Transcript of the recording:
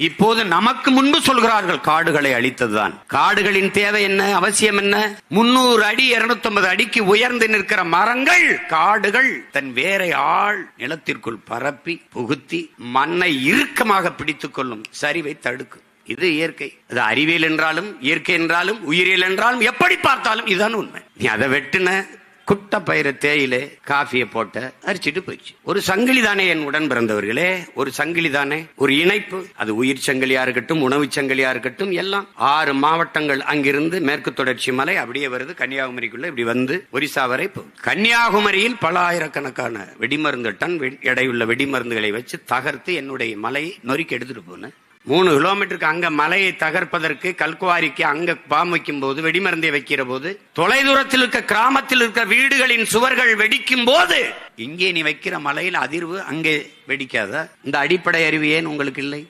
இப்போது நமக்கு முன்பு சொல்கிறார்கள் காடுகளை அழித்ததுதான். காடுகளின் தேவை என்ன, அவசியம் என்ன? 300 அடி 250 அடிக்கு உயர்ந்து நிற்கிற மரங்கள், காடுகள் தன் வேரை ஆழ் நிலத்திற்குள் பரப்பி புகுத்தி மண்ணை இறுக்கமாக பிடித்துக் கொள்ளும், சரிவை தடுக்கும். இது இயற்கை. அது அறிவியல் என்றாலும் இயற்கை என்றாலும் உயிரியல் என்றாலும் எப்படி பார்த்தாலும் இதுதான் உண்மை. நீ அதை வெட்டுன குட்ட பயிர தேயிலே காஃபியை போட்ட அரிச்சிட்டு போயிடுச்சு. ஒரு சங்கிலி தானே என் உடன் பிறந்தவர்களே, ஒரு சங்கிலி தானே, ஒரு இணைப்பு. அது உயிர் சங்கிலியா இருக்கட்டும், உணவு சங்கிலியா இருக்கட்டும், எல்லாம் 6 மாவட்டங்கள் அங்கிருந்து மேற்கு தொடர்ச்சி மலை அப்படியே வருது கன்னியாகுமரிக்குள்ள, இப்படி வந்து ஒரிசா வரை போகுது. கன்னியாகுமரியில் பல ஆயிரக்கணக்கான வெடிமருந்து டன் எடையுள்ள வெடிமருந்துகளை வச்சு தகர்த்து என்னுடைய மலையை நொறுக்கி எடுத்துட்டு போனேன். 3 கிலோமீட்டருக்கு அங்க மலையை தகர்ப்பதற்கு கல்குவாரிக்கு அங்க பாம் வைக்கும் போது, வெடிமருந்தை வைக்கிற போது, தொலைதூரத்தில் இருக்க கிராமத்தில் இருக்க வீடுகளின் சுவர்கள் வெடிக்கும் போது, இங்கே நீ வைக்கிற மலையில் அதிர்வு அங்கே வெடிக்காத? இந்த அடிப்படை அறிவு ஏன் உங்களுக்கு இல்லை?